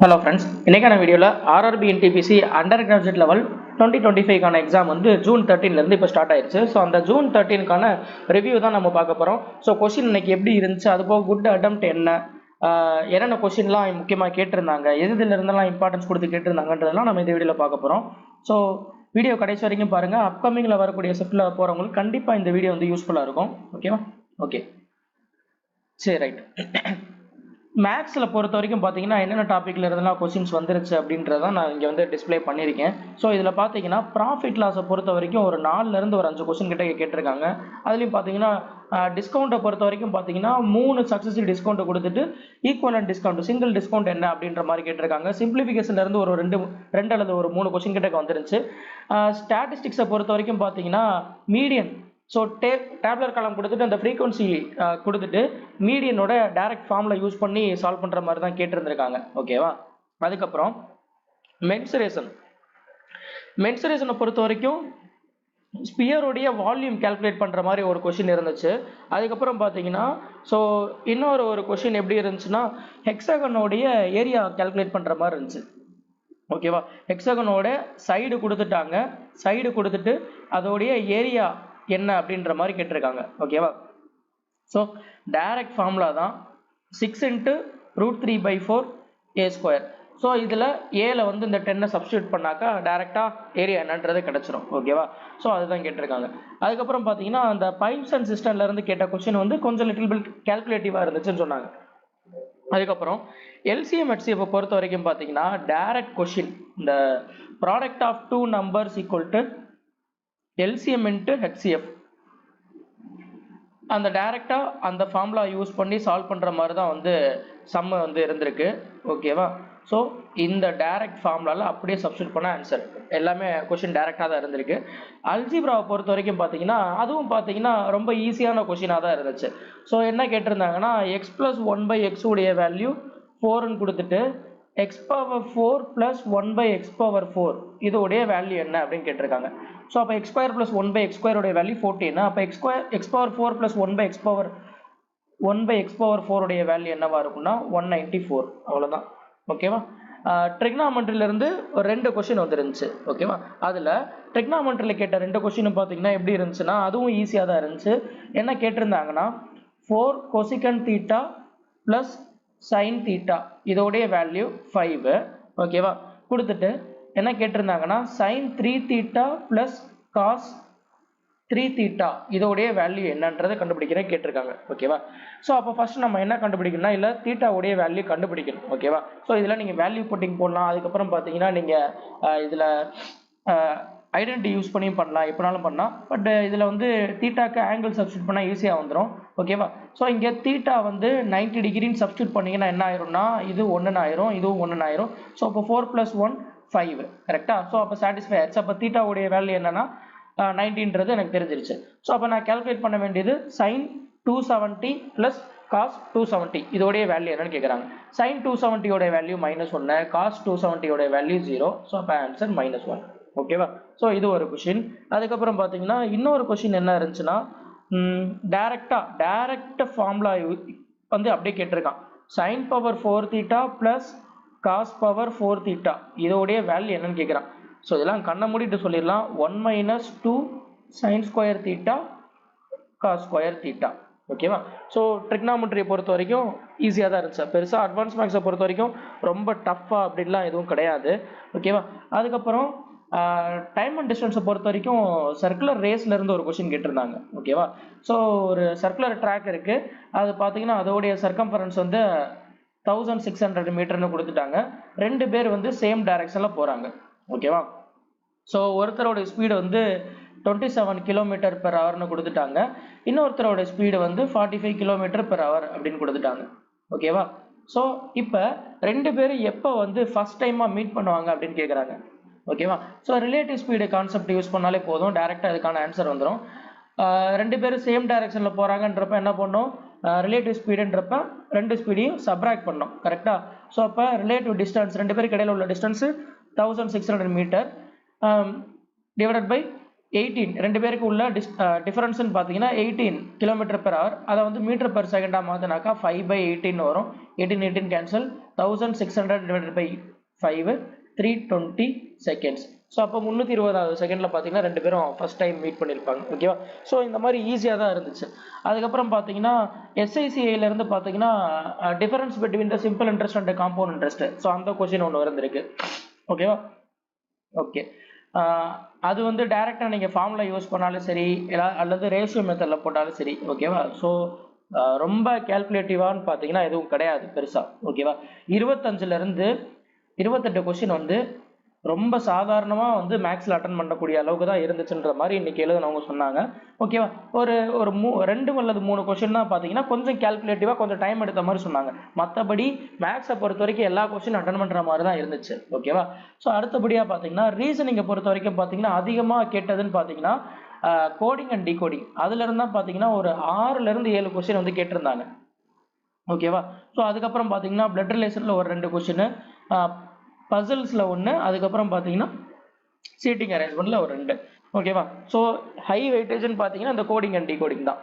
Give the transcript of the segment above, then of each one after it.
Hello friends, இன்றைக்கான வீடியோவில் RRB NTPC under graduate level 2025 exam வந்து ஜூன் 13 இப்போ ஸ்டார்ட் ஆயிடுச்சு. ஸோ அந்த ஜூன் 13க்கான ரிவ்யூ தான் நம்ம பார்க்க போகிறோம். ஸோ கொஸ்டின் இன்னைக்கு எப்படி இருந்துச்சு, அதுபோக குட் அட்டெம்ப்ட் என்னென்ன கொஸ்டின்லாம் முக்கியமாக கேட்டிருந்தாங்க, எதுல இருந்தெல்லாம் இம்பார்ட்டன்ஸ் கொடுத்து கேட்டிருந்தாங்கன்றதெல்லாம் நம்ம இந்த வீடியோவில் பார்க்க போகிறோம். ஸோ வீடியோ கடைசி வரைக்கும் பாருங்கள். அப்கமிங்கில் வரக்கூடிய ஷிஃப்ட்டில் போகிறவங்களுக்கு கண்டிப்பாக இந்த வீடியோ வந்து யூஸ்ஃபுல்லாக இருக்கும். ஓகேவா? ஓகே, சரி, ரைட். மேக்ஸில் பொறுத்த வரைக்கும் பார்த்தீங்கன்னா என்னென்ன டாப்பிக்கில் இருந்தெல்லாம் கொஸ்டின்ஸ் வந்துருச்சு அப்படின்றத நான் இங்கே வந்து டிஸ்பிளே பண்ணியிருக்கேன். ஸோ இதில் பார்த்தீங்கன்னா ப்ராஃபிட் லாஸை பொறுத்த வரைக்கும் ஒரு 4லேருந்து ஒரு 5 கொஸ்டின் கிட்ட கேட்டிருக்காங்க. அதுலேயும் பார்த்தீங்கன்னா டிஸ்கவுண்ட்டை பொறுத்த வரைக்கும் பார்த்தீங்கன்னா 3 சக்ஸஸிவ் டிஸ்கவுண்ட் கொடுத்துட்டு ஈக்குவலன்ட் டிஸ்கவுண்ட், சிங்கிள் டிஸ்கவுண்ட் என்ன அப்படின்ற மாதிரி கேட்டிருக்காங்க. சிம்பிளிஃபிகேஷன்லேருந்து ஒரு ரெண்டு அல்லது ஒரு 3 கொஸ்டின் கிட்ட வந்துருச்சு. ஸ்டாட்டிஸ்டிக்ஸை பொறுத்த வரைக்கும் பார்த்தீங்கன்னா மீடியன், ஸோ டேப்லர் காலம் கொடுத்துட்டு அந்த ஃப்ரீக்வன்சி கொடுத்துட்டு மீடியனோட டைரக்ட் ஃபார்மில் யூஸ் பண்ணி சால்வ் பண்ணுற மாதிரி தான் கேட்டிருந்துருக்காங்க. ஓகேவா? அதுக்கப்புறம் மென்சுரேஷனை பொறுத்த வரைக்கும் ஸ்பியருடைய வால்யூம் கால்குலேட் பண்ணுற மாதிரி ஒரு கொஷின் இருந்துச்சு. அதுக்கப்புறம் பார்த்தீங்கன்னா ஸோ இன்னொரு கொஷின் எப்படி இருந்துச்சுன்னா ஹெக்ஸாகனோடைய ஏரியா கால்குலேட் பண்ணுற மாதிரி இருந்துச்சு. ஓகேவா? ஹெக்ஸாகனோட சைடு கொடுத்துட்டாங்க, சைடு கொடுத்துட்டு அதோடைய ஏரியா என்ன அப்படின்ற மாதிரி கேட்டிருக்காங்க. ஓகேவா? ஸோ டைரக்ட் ஃபார்முலா தான் 6 × √3/4 a². ஸோ இதில் ஏல வந்து இந்த 10 சப்ஸ்டியூட் பண்ணாக்கா டைரெக்டாக ஏரியா என்னன்றது கிடச்சிரும். ஓகேவா? ஸோ அதுதான் கேட்டிருக்காங்க. அதுக்கப்புறம் பார்த்தீங்கன்னா அந்த பைப்ஸ் அண்ட் சிஸ்டம்லேருந்து கேட்ட கொஸ்டின் வந்து கொஞ்சம் லிட்டில் பிட் கேல்குலேட்டிவாக இருந்துச்சுன்னு சொன்னாங்க. அதுக்கப்புறம் எல்சிஎம் ஹெச்சிஎஃப் பொறுத்த வரைக்கும் பார்த்தீங்கன்னா டைரக்ட் கொஸ்டின், இந்த product of 2 numbers equal to LCM into HCF, அந்த டைரெக்டாக அந்த ஃபார்முலா யூஸ் பண்ணி சால்வ் பண்ணுற மாதிரி தான் வந்து சம்மு வந்து இருந்திருக்கு. ஓகேவா? ஸோ இந்த டைரக்ட் ஃபார்முலாவில் அப்படியே சப்ஸ்டியூட் பண்ண ஆன்சர் எல்லாமே கொஷின் டைரெக்டாக தான் இருந்திருக்கு. அல்ஜிப்ராவை பொறுத்த வரைக்கும் பார்த்தீங்கன்னா அதுவும் பார்த்தீங்கன்னா ரொம்ப ஈஸியான கொஷினாக தான் இருந்துச்சு. ஸோ என்ன கேட்டிருந்தாங்கன்னா x + 1/x உடைய வேல்யூ 4ன்னு கொடுத்துட்டு x power 4 + 1/x⁴ இதோடைய வேல்யூ என்ன அப்படின்னு கேட்டிருக்காங்க. ஸோ அப்போ x² + 1/x² உடைய வேல்யூ 14. அப்போ x⁴ + 1/x⁴ உடைய வேல்யூ என்னவா இருக்கும்னா 194. அவ்வளோதான். ஓகேவா? ட்ரிக்னாமெட்ரியிலேருந்து ஒரு 2 கொஸ்டின் வந்துருந்துச்சு. ஓகேவா? அதில் ட்ரிக்னாமெட்ரியில் கேட்ட 2 கொஸ்டின் பார்த்தீங்கன்னா எப்படி இருந்துச்சுன்னா அதுவும் ஈஸியாக தான் இருந்துச்சு. என்ன கேட்டிருந்தாங்கன்னா 4 cosecant θ + sin θ இதோடைய வேல்யூ 5. ஓகேவா? கொடுத்துட்டு என்ன கேட்டிருந்தாங்கன்னா sin 3θ + cos 3θ இதோடைய வேல்யூ என்னன்றதை கண்டுபிடிக்கிறேன் கேட்டிருக்காங்க. ஓகேவா? ஸோ அப்போ ஃபர்ஸ்ட் நம்ம என்ன கண்டுபிடிக்கணும்னா இல்லை தீட்டாவுடைய வேல்யூ கண்டுபிடிக்கணும். ஓகேவா? ஸோ இதில் நீங்கள் வேல்யூ புட்டிங் போடலாம். அதுக்கப்புறம் பார்த்தீங்கன்னா நீங்கள் இதில் ஐடென்டிட்டி யூஸ் பண்ணியும் பண்ணலாம், எப்படினாலும் பண்ணலாம். பட் இதில் வந்து தீட்டாக்கு ஆங்கிள் சப்ஸ்டியூட் பண்ணால் ஈஸியாக வந்துடும். ஓகேவா? ஸோ இங்கே தீட்டா வந்து 90 டிகிரின்னு சப்ஸ்டியூட் பண்ணிங்கன்னா என்ன ஆயிரும்னா இது 1 ஆயிரும், இதுவும் 1 ஆயிரும். ஸோ அப்போ 4 + 1 5. கரெக்டாக? ஸோ அப்போ சாட்டிஸ்ஃபை ஆயிடுச்சு. அப்போ தீட்டாவுடைய வேல்யூ என்னன்னா 90ன்றது எனக்கு தெரிஞ்சிருச்சு. ஸோ அப்போ நான் கால்குலேட் பண்ண வேண்டியது sin 270 + cos 270 இதோடைய வேல்யூ என்னன்னு கேட்குறாங்க. sin 270 உடைய வேல்யூ -1, cos 270 உடைய வேல்யூ 0. ஸோ அப்போ ஆன்சர் -1. ஓகேவா? ஸோ இது ஒரு கொஷின். அதுக்கப்புறம் பார்த்தீங்கன்னா இன்னொரு கொஷின் என்ன இருந்துச்சுன்னா டைரக்ட் ஃபார்முலா வந்து அப்படியே கேட்டிருக்கான். sin power 4θ + cos power 4θ இதோடைய வேல்யூ என்னன்னு கேட்குறான். ஸோ இதெல்லாம் கண்ணை மூடிட்டு சொல்லிடலாம். 1 - 2 sin² θ cos² θ. ஓகேவா? ஸோ ட்ரிக்னாமெட்ரியை பொறுத்த வரைக்கும் ஈஸியாக தான் இருந்துச்சு. பெருசாக அட்வான்ஸ் மேக்ஸை பொறுத்த வரைக்கும் ரொம்ப டஃப்பாக அப்படின்லாம் எதுவும் கிடையாது. ஓகேவா? அதுக்கப்புறம் டைம் அண்ட் டிஸ்டன்ஸை பொறுத்த வரைக்கும் சர்க்குலர் ரேஸ்லேருந்து ஒரு கொஷின் கேட்டிருந்தாங்க. ஓகேவா? ஸோ ஒரு சர்க்குலர் ட்ராக் இருக்குது. அது பார்த்தீங்கன்னா அதோடைய சர்க்கம்ஃபரன்ஸ் வந்து 1600 மீட்டர்னு கொடுத்துட்டாங்க. 2 பேர் வந்து சேம் டைரக்ஷனில் போகிறாங்க. ஓகேவா? ஸோ ஒருத்தரோட ஸ்பீடு வந்து 27 km/h கொடுத்துட்டாங்க. இன்னொருத்தரோட ஸ்பீடு வந்து 45 km/h அப்படின்னு கொடுத்துட்டாங்க. ஓகேவா? ஸோ இப்போ 2 பேரும் எப்போ வந்து ஃபர்ஸ்ட் டைமாக மீட் பண்ணுவாங்க அப்படின்னு கேட்குறாங்க. ஓகேவா? So relative speed concept use பண்ணாலே போதும், டைரெக்டாக அதுக்கான ஆன்சர் வந்துடும். 2 பேரும் சேம் டைரக்ஷனில் போகிறாங்கன்றப்ப என்ன பண்ணோம், ரிலேட்டிவ் ஸ்பீடுன்றப்ப 2 ஸ்பீடையும் சப்ராக்ட் பண்ணோம். கரெக்டாக? ஸோ அப்போ ரிலேட்டிவ் டிஸ்டன்ஸ் 2 பேருக்கு இடையில உள்ள டிஸ்டன்ஸு 1600 மீட்டர் டிவைடட் பை 18. 2 பேருக்கு உள்ள டிஃபரன்ஸ்னு பார்த்தீங்கன்னா 18 km/h. அதை வந்து மீட்டர் பெர் செகண்டாக மாற்றினாக்கா 5/18 வரும். 18 cancel, 1600 divided by 5 320 seconds. So அப்போ 320 செகண்டில் பார்த்தீங்கன்னா ரெண்டு பேரும் ஃபர்ஸ்ட் டைம் மீட் பண்ணியிருப்பாங்க. ஓகேவா? ஸோ இந்த மாதிரி ஈஸியாக தான் இருந்துச்சு. அதுக்கப்புறம் பார்த்தீங்கன்னா SICIலேருந்து பார்த்தீங்கன்னா difference between the simple interest and compound interest. So அந்த கொஸ்டின் ஒன்று வந்திருக்கு. ஓகேவா? ஓகே. அது வந்து டைரெக்டாக நீங்கள் ஃபார்முலா யூஸ் பண்ணாலும் சரி அல்லது ரேஷியோ மெத்தடில் போட்டாலும் சரி. ஓகேவா? ஸோ ரொம்ப கேல்குலேட்டிவான்னு பார்த்தீங்கன்னா எதுவும் கிடையாது பெருசாக. ஓகேவா? 25லேருந்து 28 கொஸ்டின் வந்து ரொம்ப சாதாரணமாக வந்து மேக்ஸில் அட்டன் பண்ணக்கூடிய அளவுக்கு தான் இருந்துச்சுன்ற மாதிரி இன்னைக்கு எழுதுனவங்க சொன்னாங்க. ஓகேவா? ஒரு 2 அல்லது 3 கொஸ்டின் தான் பார்த்தீங்கன்னா கொஞ்சம் கேல்குலேட்டிவாக கொஞ்சம் டைம் எடுத்த மாதிரி சொன்னாங்க. மற்றபடி மேக்ஸை பொறுத்த வரைக்கும் எல்லா கொஸ்டின் அட்டன் பண்ணுற மாதிரி தான் இருந்துச்சு. ஓகேவா? ஸோ அடுத்தபடியாக பார்த்தீங்கன்னா ரீசனிங்கை பொறுத்த வரைக்கும் பார்த்தீங்கன்னா அதிகமாக கேட்டதுன்னு பார்த்தீங்கன்னா கோடிங் அண்ட் டிகோடிங். அதுலேருந்து தான் பார்த்தீங்கன்னா ஒரு 6லேருந்து 7 கொஸ்டின் வந்து கேட்டிருந்தாங்க. ஓகேவா? ஸோ அதுக்கப்புறம் பார்த்தீங்கன்னா பிளட் ரிலேஷனில் ஒரு 2 கொஸ்டின், பசில்ஸில் 1, அதுக்கப்புறம் பார்த்தீங்கன்னா சீட்டிங் அரேஞ்ச்மெண்ட்டில் ஒரு 2. ஓகேவா? ஸோ ஹை வெயிட்டேஜ்னு பார்த்தீங்கன்னா இந்த கோடிங் அண்ட் டிகோடிங் தான்.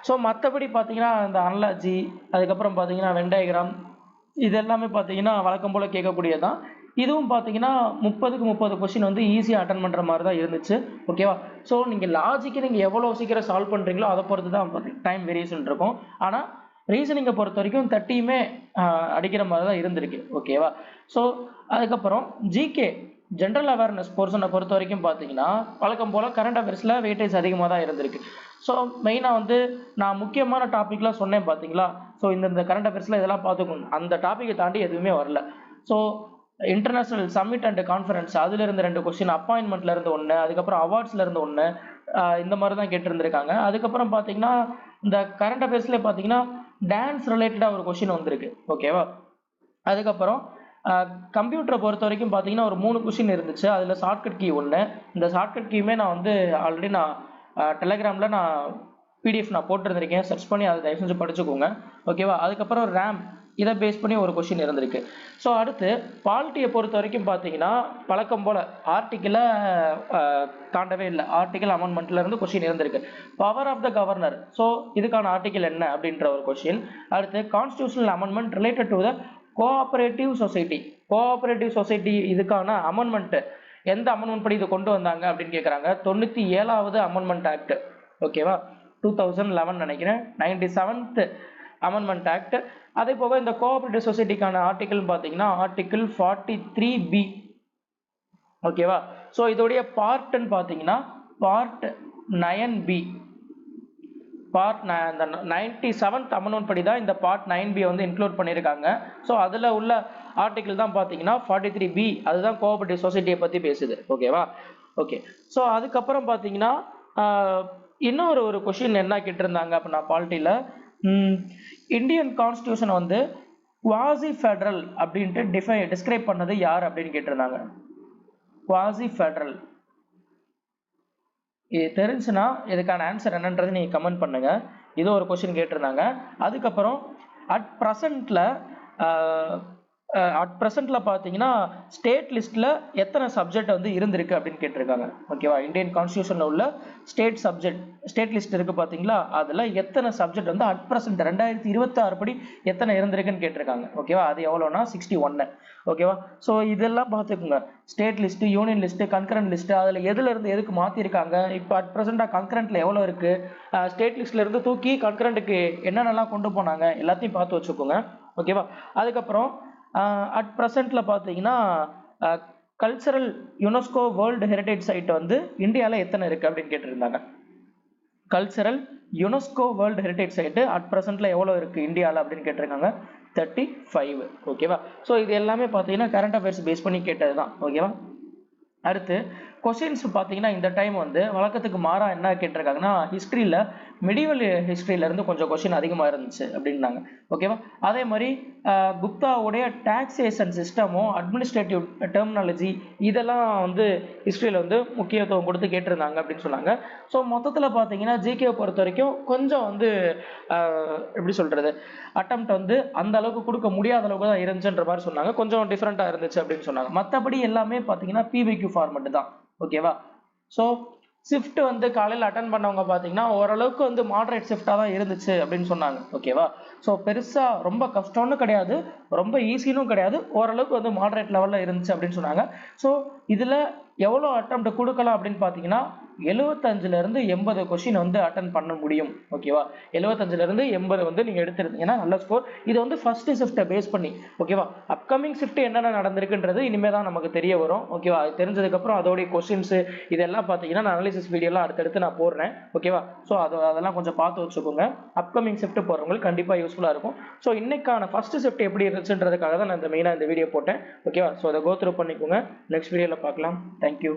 ஸோ மற்றபடி பார்த்தீங்கன்னா இந்த அனலாஜி, அதுக்கப்புறம் பார்த்தீங்கன்னா வென் டயக்ராம், இது எல்லாமே பார்த்தீங்கன்னா வழக்கம் போல் கேட்கக்கூடியது தான். இதுவும் பார்த்தீங்கன்னா 30க்கு 30 கொஸ்டின் வந்து ஈஸியாக அட்டன் பண்ணுற மாதிரி தான் இருந்துச்சு. ஓகேவா? ஸோ நீங்கள் லாஜிக்கு நீங்கள் எவ்வளோ சீக்கிரம் சால்வ் பண்ணுறீங்களோ அதை பொறுத்து தான் டைம் வேரியேஷன் இருக்கும். ஆனால் ரீசனிங்கை பொறுத்த வரைக்கும் 30யுமே அடிக்கிற மாதிரி தான் இருந்திருக்கு. ஓகேவா? ஸோ அதுக்கப்புறம் ஜிகே ஜென்ரல் அவேர்னஸ் போர்ஷனை பொறுத்த வரைக்கும் பார்த்தீங்கன்னா வழக்கம் போல் கரண்ட் அஃபேர்ஸில் வெயிட்டேஜ் அதிகமாக தான் இருந்திருக்கு. ஸோ மெயினாக வந்து நான் முக்கியமான டாப்பிக்லாம் சொன்னேன் பார்த்தீங்களா? ஸோ இந்த கரண்ட் அஃபேர்ஸில் இதெல்லாம் பார்த்துக்கணும். அந்த டாப்பிக்கை தாண்டி எதுவுமே வரல. So international summit and conference அதுலேருந்து 2 கொஸ்டின், அப்பாயின்மெண்ட்லேருந்து 1, அதுக்கப்புறம் அவார்ட்ஸ்லேருந்து 1, இந்த மாதிரி தான் கேட்டிருந்திருக்காங்க. அதுக்கப்புறம் பார்த்தீங்கன்னா இந்த கரண்ட் அஃபேர்ஸ்லேயே பார்த்தீங்கன்னா டான்ஸ் ரிலேட்டடாக ஒரு கொஸ்டின் வந்திருக்கு. ஓகேவா? அதுக்கப்புறம் கம்ப்யூட்டரை பொறுத்த வரைக்கும் பார்த்தீங்கன்னா ஒரு 3 கொஸ்டின் இருந்துச்சு. அதில் ஷார்ட்கட் கீ 1. இந்த ஷார்ட்கட் கீயுமே நான் வந்து ஆல்ரெடி நான் டெலகிராமில் நான் பிடிஎஃப் நான் போட்டிருந்திருக்கேன். சர்ச் பண்ணி அதை தயவு செஞ்சு படிச்சுக்கோங்க. ஓகேவா? அதுக்கப்புறம் ரேம் இதை பேஸ் பண்ணி ஒரு கொஸ்டின் இருந்திருக்கு. ஸோ அடுத்து பாலிட்டியை பொறுத்த வரைக்கும் பார்த்தீங்கன்னா வழக்கம் போல் ஆர்டிக்கிளை தாண்டவே இல்லை. ஆர்டிக்கல் அமெண்ட்மெண்ட்லேருந்து கொஸ்டின் இருந்திருக்கு. Power of the governor, so இதுக்கான ஆர்டிக்கல் என்ன அப்படின்ற ஒரு கொஸ்டின். அடுத்து constitutional amendment related to the cooperative society. Cooperative society இதுக்கான அமெண்ட்மெண்ட் எந்த அமெண்ட்மெண்ட் படி இது கொண்டு வந்தாங்க அப்படின்னு கேட்குறாங்க. 97வது அமெண்ட்மெண்ட் ஆக்ட். ஓகேவா? 2011 நினைக்கிறேன். 97th amendment act. அதே போக இந்த கோஆபரேட்டிவ் சொசைட்டிக்கான ஆர்டிக்கல் பார்த்தீங்கன்னா ஆர்டிக்கல் 43B. ஓகேவா? ஸோ இதோடைய பார்ட்னு பார்த்தீங்கன்னா பார்ட் 9B. இந்த 97th அமெண்ட்மெண்ட் படி தான் இந்த பார்ட் 9B வந்து இன்க்ளூட் பண்ணியிருக்காங்க. ஸோ அதில் உள்ள ஆர்டிக்கல் தான் பார்த்தீங்கன்னா 43B. அதுதான் கோஆபரேட்டிவ் சொசைட்டியை பற்றி பேசுது. ஓகேவா? ஓகே. ஸோ அதுக்கப்புறம் பார்த்தீங்கன்னா இன்னொரு கொஸ்டின் என்ன கேட்டிருந்தாங்க அப்படின்னா பாலிட்டியில் இந்தியன் கான்ஸ்டியூஷனை வந்து குவாசி ஃபெடரல் அப்படின்ட்டு டிஸ்கிரைப் பண்ணது யார் அப்படின்னு கேட்டிருந்தாங்க. குவாசி ஃபெடரல் இது தெரிஞ்சுன்னா இதுக்கான ஆன்சர் என்னன்றது நீங்கள் கமெண்ட் பண்ணுங்க. இது ஒரு கொஸ்டின் கேட்டிருந்தாங்க. அதுக்கப்புறம் அட் ப்ரெசென்ட்ல பார்த்தீங்கன்னா ஸ்டேட் லிஸ்ட்டில் எத்தனை சப்ஜெக்ட் வந்து இருந்திருக்கு அப்படின்னு கேட்டிருக்காங்க. ஓகேவா? இந்தியன் கான்ஸ்டியூஷனில் உள்ள ஸ்டேட் லிஸ்ட் இருக்குது பார்த்தீங்களா? அதில் எத்தனை சப்ஜெக்ட் வந்து அட் ப்ரெசென்ட் 2026 படி எத்தனை இருந்திருக்குன்னு கேட்டிருக்காங்க. ஓகேவா? அது எவ்வளோனா 61. ஓகேவா? ஸோ இதெல்லாம் பார்த்துக்குங்க. State list, union list, concurrent list, அதில் எதுலேருந்து எதுக்கு மாற்றிருக்காங்க, இப்போ அட் ப்ரெசென்ட்டாக கன்கரண்ட்டில் எவ்வளோ இருக்குது, ஸ்டேட் லிஸ்ட்லேருந்து தூக்கி கன்கரண்ட்டுக்கு என்னென்னலாம் கொண்டு போனாங்க எல்லாத்தையும் பார்த்து வச்சுக்கோங்க. ஓகேவா? அதுக்கப்புறம் அட் ப்ரெசென்ட்டில் பார்த்தீங்கன்னா cultural UNESCO world heritage site வந்து இந்தியாவில் எத்தனை இருக்குது அப்படின்னு கேட்டிருந்தாங்க. Cultural UNESCO world heritage site at ப்ரெசென்ட்டில் எவ்வளோ இருக்குது இந்தியாவில் அப்படின்னு கேட்டிருக்காங்க. 35. ஓகேவா? ஸோ இது எல்லாமே பார்த்தீங்கன்னா கரண்ட் அஃபேர்ஸ் பேஸ் பண்ணி கேட்டது தான். ஓகேவா? அடுத்து கொஸ்டின்ஸ் பார்த்தீங்கன்னா இந்த டைம் வந்து வழக்கத்துக்கு மாறா என்ன கேட்டிருக்காங்கன்னா ஹிஸ்ட்ரியில் மிடிவல் ஹிஸ்ட்ரியிலேருந்து கொஞ்சம் கொஸ்டின் அதிகமாக இருந்துச்சு அப்படின்னாங்க. ஓகேவா? அதே மாதிரி குப்தாவுடைய டாக்ஸேஷன் சிஸ்டமும் அட்மினிஸ்ட்ரேட்டிவ் டெர்மினாலஜி இதெல்லாம் வந்து ஹிஸ்ட்ரியில் வந்து முக்கியத்துவம் கொடுத்து கேட்டிருந்தாங்க அப்படின்னு சொன்னாங்க. ஸோ மொத்தத்தில் பார்த்தீங்கன்னா ஜிகேவை பொறுத்த வரைக்கும் கொஞ்சம் வந்து எப்படி சொல்கிறது அட்டெம்ப்ட் வந்து அந்த அளவுக்கு கொடுக்க முடியாத அளவுக்கு தான் இருந்துச்சுன்ற மாதிரி சொன்னாங்க. கொஞ்சம் டிஃப்ரெண்ட்டாக இருந்துச்சு அப்படின்னு சொன்னாங்க. மற்றபடி எல்லாமே பார்த்தீங்கன்னா பிவிக்யூ ஃபார்மெட் தான். ஓகேவா? ஸோ ஷிஃப்ட் வந்து காலையில் அட்டன் பண்ணவங்க பார்த்தீங்கன்னா ஓரளவுக்கு வந்து மாடரேட் ஷிஃப்டாக தான் இருந்துச்சு அப்படின்னு சொன்னாங்க. ஓகேவா? ஸோ பெருசாக ரொம்ப கஷ்டம்னு கிடையாது, ரொம்ப ஈஸினும் கிடையாது, ஓரளவுக்கு வந்து மாடரேட் லெவலில் இருந்துச்சு அப்படின்னு சொன்னாங்க. ஸோ இதில் எவ்வளோ அட்டெம்ப்ட் கொடுக்கலாம் அப்படின்னு பார்த்தீங்கன்னா 75லேருந்து 80 கொஷின் வந்து அட்டன் பண்ண முடியும். ஓகேவா? 75லேருந்து 80 வந்து நீங்கள் எடுத்துருந்தீங்கன்னா நல்ல ஸ்கோர். இது வந்து ஃபர்ஸ்ட் ஷிஃப்ட்டை பேஸ் பண்ணி. ஓகேவா? அப்கமிங் ஷிஃப்ட் என்னென்ன நடந்திருக்குன்றது இனிமேல் தான் நமக்கு தெரிய வரும். ஓகேவா? அது தெரிஞ்சதுக்கப்புறம் அதோடைய கொஷின்ஸு இதெல்லாம் பார்த்தீங்கன்னா நான் அனாலிசிஸ் வீடியோலாம் அடுத்தடுத்து நான் போடுறேன். ஓகேவா? ஸோ அதெல்லாம் கொஞ்சம் பார்த்து வச்சுக்கோங்க. அப்கமிங் ஷிஃப்ட் போகிறவங்களுக்கு கண்டிப்பாக யூஸ்ஃபுல்லாக இருக்கும். ஸோ இன்னைக்கான ஃபர்ஸ்ட் ஷிஃப்ட் எப்படி இருந்துச்சுன்றதுக்காக தான் நான் மெயினாக இந்த வீடியோ போட்டேன். ஓகேவா? ஸோ அதை கோ த்ரூ பண்ணிக்கோங்க. நெக்ஸ்ட் வீடியோவில் பார்க்கலாம். தேங்க்யூ.